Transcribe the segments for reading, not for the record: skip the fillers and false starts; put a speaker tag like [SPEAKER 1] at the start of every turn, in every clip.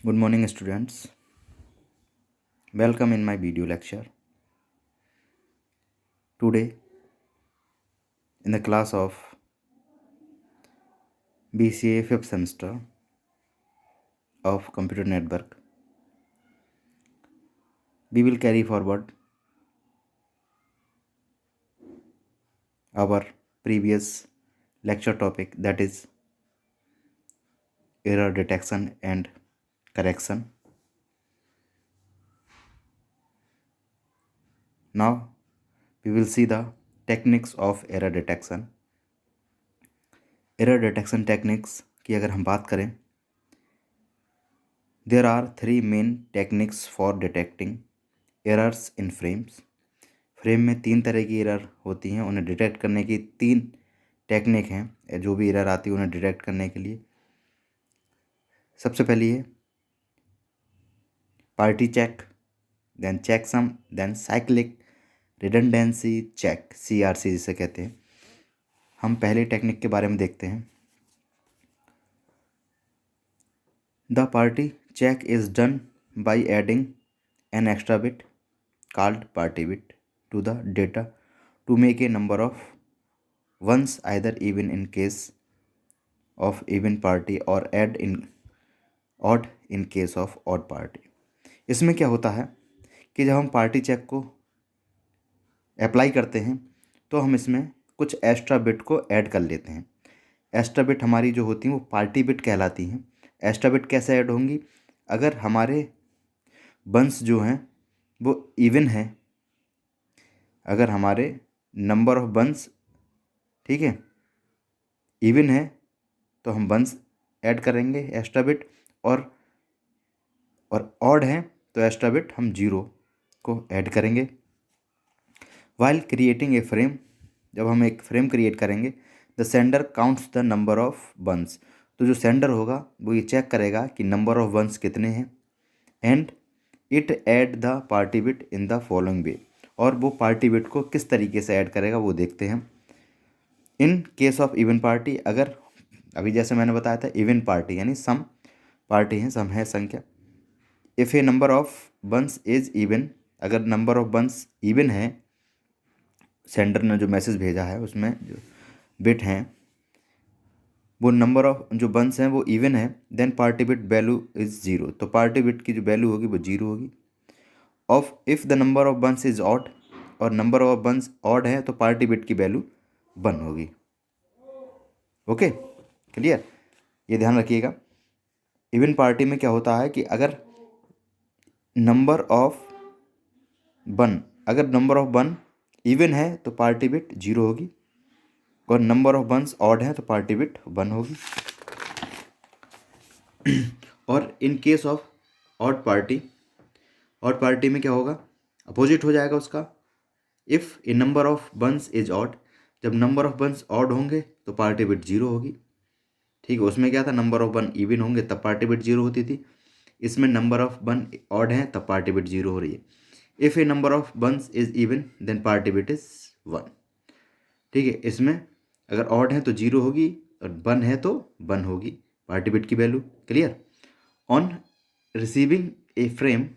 [SPEAKER 1] Good morning, students. Welcome in my video lecture. Today, in the class of BCA 5th semester of Computer Network, we will carry forward our previous lecture topic, that is error detection and correction. Now, we will see the techniques of error detection. Error detection techniques की अगर हम बात करें, there are three main techniques for detecting errors in frames. Frame में 3 तरह की error होती हैं, उन्हें डिटेक्ट करने की 3 टेक्निक हैं जो भी एरर आती है उन्हें डिटेक्ट करने के लिए। सबसे पहली है parity check, then checksum, then cyclic redundancy check, CRC जिसे कहते हैं। हम पहले टेक्निक के बारे में देखते हैं। The parity check is done by adding an extra bit called parity bit to the data to make a number of ones either even in case of even party or odd in case of odd party। इसमें क्या होता है कि जब हम party check को apply करते हैं तो हम इसमें कुछ एक्स्ट्रा बिट को ऐड कर लेते हैं। एक्स्ट्रा बिट हमारी जो होती हैं वो पार्टी बिट कहलाती हैं। एक्स्ट्रा बिट कैसे ऐड होंगी? अगर हमारे बंस जो हैं वो इवन है, अगर हमारे नंबर ऑफ बंस ठीक है इवन है तो हम बंस ऐड करेंगे एक्स्ट्रा बिट, और ऑड है तो एक्स्ट्रा बिट हम 0 को ऐड करेंगे। वाइल क्रिएटिंग ए फ्रेम, जब हम एक फ्रेम क्रिएट करेंगे, the sender counts the number of buns, तो जो सेंडर होगा वो ये चेक करेगा कि नंबर ऑफ बंस कितने हैं, and it add the party bit in the following वे, और वो पार्टी बिट को किस तरीके से ऐड करेगा वो देखते हैं। इन केस ऑफ इवन पार्टी, अगर अभी जैसे मैंने बताया था इवन पार्टी यानी सम पार्टी है, सम है संख्या। If a number of ones is even, अगर नंबर ऑफ बंस इवन है, सेंडर ने जो मैसेज भेजा है उसमें जो बिट हैं वो नंबर ऑफ जो बंस हैं वो इवन है, then parity bit value is 0, तो पार्टी बिट की जो वैल्यू होगी वो 0 होगी। Of if the number of ones is odd, और नंबर ऑफ बंस ऑड है तो पार्टी बिट की वैल्यू 1 होगी। Okay, clear? ये ध्यान रखिएगा। इवन पार्टी में क्या होता है कि अगर number of number of 1 even है तो पार्टी बिट 0 होगी, और नंबर ऑफ बंस ऑड है तो पार्टी बिट 1 होगी। और in case of odd parity में क्या होगा? अपोजिट हो जाएगा उसका। If a number of ones is odd, जब नंबर ऑफ बंस ऑड होंगे तो पार्टी बिट 0 होगी। ठीक है, उसमें क्या था, नंबर ऑफ 1 इवन होंगे तब पार्टी बिट 0 होती थी। इसमें नंबर ऑफ 1 ऑड है तब पार्टी बिट 0 हो रही है। If a number of ones is even then parity bit is 1। ठीक है, इसमें अगर ऑड है तो 0 होगी और 1 है तो 1 होगी पार्टी बिट की value. Clear? On receiving a frame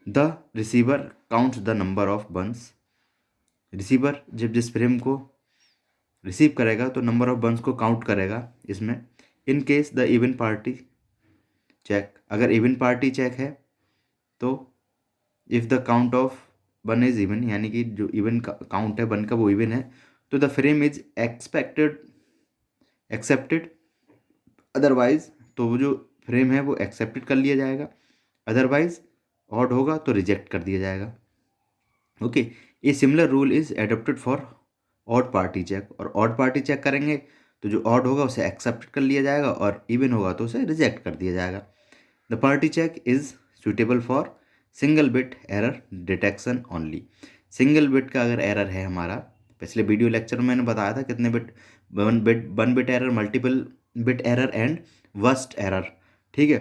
[SPEAKER 1] the receiver counts the number of ones, receiver जब जिस फ्रेम को रिसीव करेगा तो नंबर ऑफ बंस को काउंट करेगा इसमें। In case the even parity check, अगर इवन पार्टी चेक है तो if the count of 1 is even, यानी कि जो इवन का काउंट है 1 का वो इवन है, तो the frame is accepted, otherwise तो वो जो फ्रेम है वो एक्सेप्टेड कर लिया जाएगा, अदरवाइज ऑड होगा तो रिजेक्ट कर दिया जाएगा। Okay, a similar rule is adopted for odd parity check, और ऑड पार्टी चेक करेंगे तो जो ऑड होगा उसे एक्सेप्ट कर लिया जाएगा और इवन होगा तो उसे रिजेक्ट कर दिया जाएगा। The parity check is suitable for single bit error detection only. Single bit का अगर एरर है हमारा, पिछले वीडियो लेक्चर में मैंने बताया था कितने bit, one bit error, multiple bit error and worst error. ठीक है,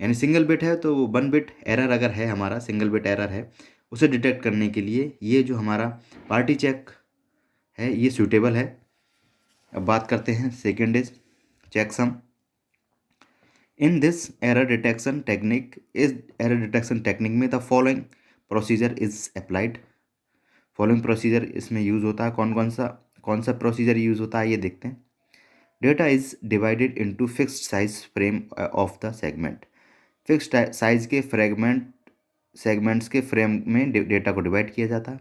[SPEAKER 1] यानी सिंगल बिट है तो 1 बिट एरर अगर है हमारा, सिंगल बिट एरर है, उसे डिटेक्ट करने के लिए ये जो हमारा पार्टी चेक है ये सूटेबल है। अब बात करते हैं second is checksum. In this error detection technique, इस एरर डिटेक्शन टेक्निक में the following procedure is applied. Following procedure इसमें यूज़ होता है। कौन सा प्रोसीजर यूज़ होता है ये देखते हैं। Data is divided into fixed size frame of the segment. Fixed size के सेगमेंट्स के फ्रेम में डेटा को डिवाइड किया जाता है।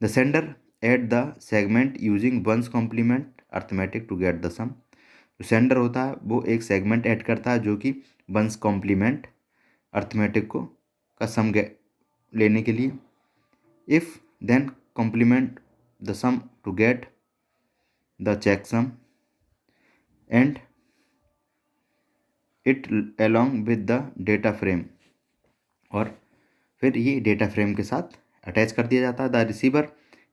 [SPEAKER 1] The sender at the segment using ones complement arithmetic to get the sum. जो सेंडर होता है वो एक सेगमेंट ऐड करता है जो कि वंस कॉम्प्लीमेंट अर्थमेटिक को का सम लेने के लिए। If then complement the sum to get the checksum and it along with the data frame, और फिर ये डेटा फ्रेम के साथ अटैच कर दिया जाता है। The receiver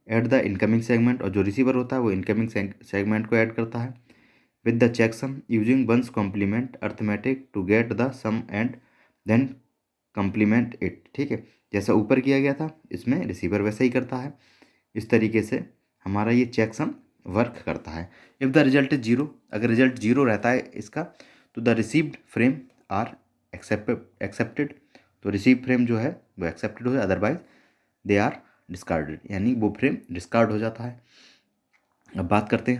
[SPEAKER 1] at the incoming segment, और जो रिसीवर होता है वो इनकमिंग सेगमेंट को ऐड करता है with the checksum using ones complement arithmetic to get the sum and then complement it. ठीक है, जैसा ऊपर किया गया था इसमें रिसीवर वैसा ही करता है। इस तरीके से हमारा ये चेकसम वर्क करता है। If the result is zero, अगर रिजल्ट जीरो रहता है इसका, तो the received frame are accepted. तो रिसीव फ्रेम जो है वो एक्सेप्टेड हो जाए, अदरवाइज दे आर डिस्कार्डेड, यानी वो फ्रेम डिस्कार्ड हो जाता है। अब बात करते हैं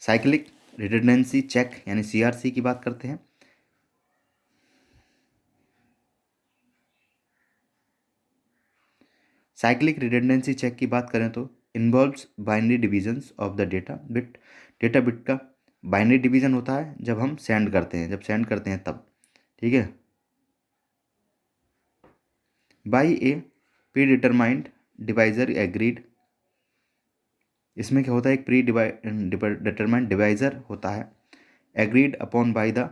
[SPEAKER 1] साइक्लिक रिडंडेंसी चेक यानी सीआरसी की बात करते हैं। साइक्लिक रिडंडेंसी चेक की बात करें तो involves binary divisions of the data bit का बाइनरी डिवीजन होता है जब हम सेंड करते हैं तब। ठीक है, by A pre determined divisor agreed. इसमें क्या होता है, एक प्री डिटरमाइंड डिवाइजर होता है agreed upon by the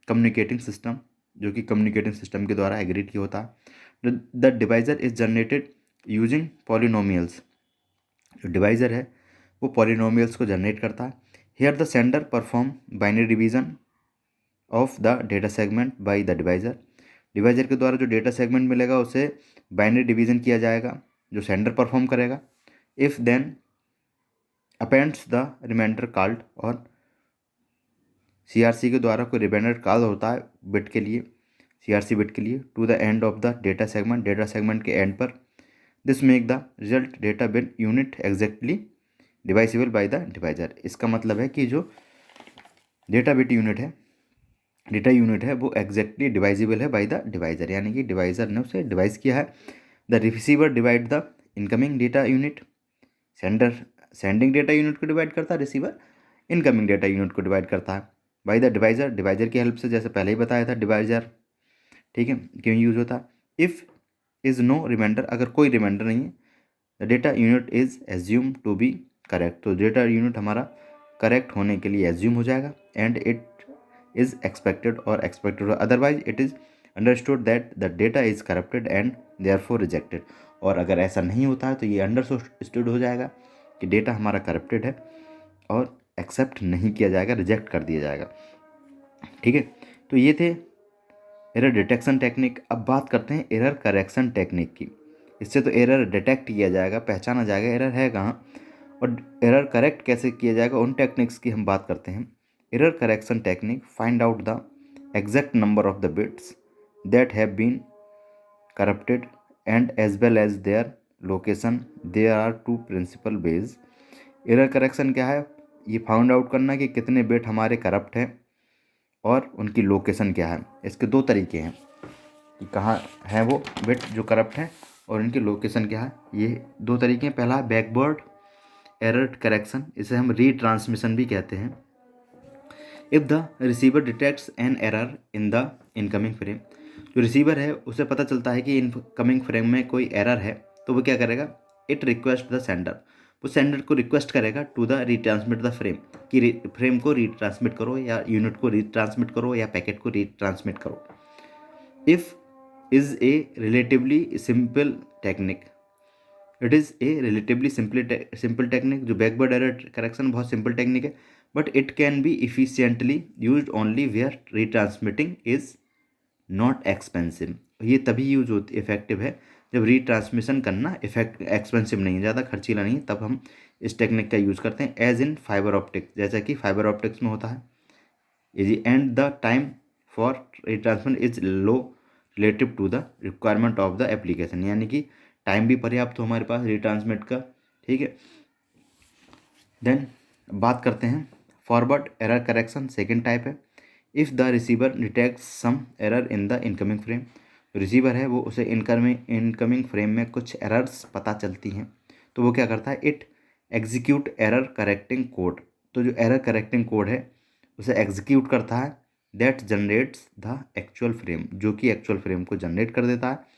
[SPEAKER 1] communicating system, जो कि कम्युनिकेटिंग सिस्टम के द्वारा एग्रीड किया होता है। The divisor is generated using polynomials. जो डिवाइजर है वो पॉलिनोमियल्स को जनरेट करता है। Here the sender perform binary division of the data segment bye the divisor. Divisor के द्वारा जो डेटा सेगमेंट मिलेगा उसे बाइनरी डिवीजन किया जाएगा, जो सेंडर परफॉर्म करेगा। If then appends the remainder called, और सीआरसी के द्वारा कोई रिमाइंडर कॉल होता है बिट के लिए, सीआरसी बिट के लिए, to the end of the data segment के एंड पर। This make the result data bit unit exactly divisible by the divisor. इसका मतलब है कि जो डेटा यूनिट है वो एग्जैक्टली डिवाइजिबल है बाय द डिवाइजर, यानी कि डिवाइजर ने उसे डिवाइस किया है। The receiver divide the incoming data unit. Sending data unit को डिवाइड करता है, रिसीवर इनकमिंग डेटा यूनिट को डिवाइड करता है बाय द डिवाइजर की हेल्प से, जैसे पहले ही बताया था डिवाइजर। ठीक है, क्यों यूज होता है। इफ़ इज़ नो रिमाइंडर, अगर कोई रिमाइंडर नहीं है, the data unit is assume to be correct. तो डेटा यूनिट हमारा करेक्ट होने के लिए एज्यूम हो जाएगा। And it is expected, otherwise it is understood that the data is corrupted and therefore rejected. और अगर ऐसा नहीं होता है तो ये अंडरस्टूड हो जाएगा कि डेटा हमारा करप्टेड है और एक्सेप्ट नहीं किया जाएगा, रिजेक्ट कर दिया जाएगा। ठीक है, तो ये थे एरर डिटेक्शन टेक्निक। अब बात करते हैं एरर करेक्शन टेक्निक की। इससे तो एरर डिटेक्ट किया जाएगा, पहचाना जाएगा एरर है कहाँ, और एरर करेक्ट कैसे किया जाएगा, उन टेक्निक्स की हम बात करते हैं। Error correction technique find out the exact number of the bits that have been corrupted and as well as their location. There are two principal ways. Error correction क्या है, ये फाउंड आउट करना कि कितने बिट हमारे corrupt हैं और उनकी लोकेशन क्या है। इसके दो तरीके हैं कि कहाँ हैं वो बिट जो करप्ट हैं और उनकी लोकेशन क्या है। ये दो तरीके हैं। पहला बैकवर्ड एरर करेक्शन, इसे हम रीट्रांसमिशन भी कहते हैं। If the receiver detects an error in the incoming frame, जो रिसीवर है उसे पता चलता है कि इनकमिंग फ्रेम में कोई एरर है, तो वो क्या करेगा, इट रिक्वेस्ट द सेंडर, वो सेंडर को रिक्वेस्ट करेगा to the retransmit the frame, कि फ्रेम को रीट्रांसमिट करो या यूनिट को रीट्रांसमिट करो या पैकेट को रीट्रांसमिट करो। If is a relatively simple technique, it is a relatively simple technique. जो बैकवर्ड एरर करेक्शन बहुत सिंपल टेक्निक है, but it can be efficiently use only where retransmitting is not expensive. ये तभी use होती effective है जब retransmission करना expensive नहीं है, ज़्यादा खर्चीला नहीं है, तब हम इस टेक्निक का यूज़ करते हैं। एज इन फाइबर ऑप्टिक्स, जैसा कि फाइबर ऑप्टिक्स में होता है। Easy and the time for retransmit is low relative to the requirement of the application, यानी कि टाइम भी पर्याप्त हो हमारे पास रिट्रांसमिट का। ठीक है, देन बात करते हैं forward error correction, second type है। If the receiver detects some error in the incoming frame, receiver है वो उसे इनकमिंग फ्रेम में कुछ एरर्स पता चलती हैं, तो वो क्या करता है, it execute error correcting code, तो जो एरर करेक्टिंग कोड है उसे एग्जीक्यूट करता है, that generates the actual frame, जो कि एक्चुअल फ्रेम को जनरेट कर देता है।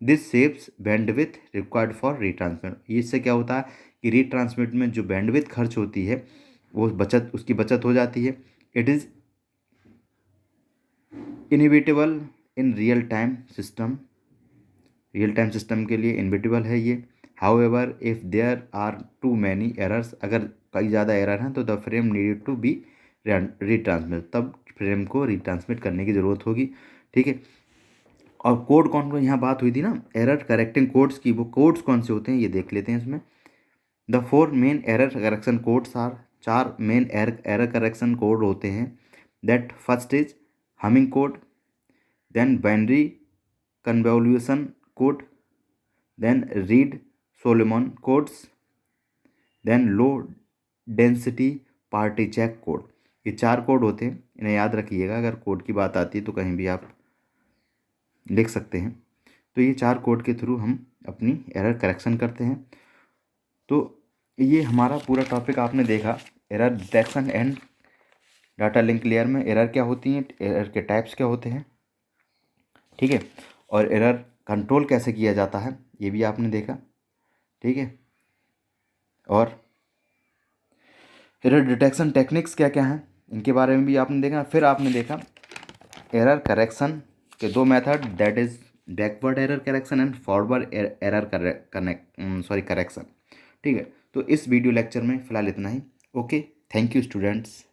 [SPEAKER 1] This saves bandwidth required for retransmit, इससे क्या होता है कि रीट्रांसमिट में जो बैंडविथ खर्च होती है वो उसकी बचत हो जाती है। It is inevitable in real time system, real time system के लिए इनविटेबल है ये। However if there are too many errors, अगर कई ज़्यादा एरर हैं तो the frame needed to be retransmit, तब फ्रेम को रीट्रांसमिट करने की ज़रूरत होगी। ठीक है, और कोड कौन कौन, यहाँ बात हुई थी ना एरर करेक्टिंग कोड्स की, वो कोड्स कौन से होते हैं ये देख लेते हैं इसमें। The 4 main error correction codes are, 4 main error correction code होते हैं। That first is hamming code, then binary convolution code, then Reed Solomon codes, then low density parity check code. ये 4 कोड होते हैं, इन्हें याद रखिएगा, अगर कोड की बात आती है तो कहीं भी आप लिख सकते हैं। तो ये 4 कोड के थ्रू हम अपनी एरर करेक्शन करते हैं। तो ये हमारा पूरा टॉपिक आपने देखा, error detection and data link layer में एरर क्या होती हैं, एरर के टाइप्स क्या होते हैं। ठीक है, और एरर कंट्रोल कैसे किया जाता है ये भी आपने देखा। ठीक है, और एरर डिटेक्शन टेक्निक्स क्या क्या हैं इनके बारे में भी आपने देखा। फिर आपने देखा एरर करेक्शन के 2 method, that is backward error correction and forward error correction. ठीक है, तो इस वीडियो लेक्चर में फ़िलहाल इतना ही। Okay, thank you students.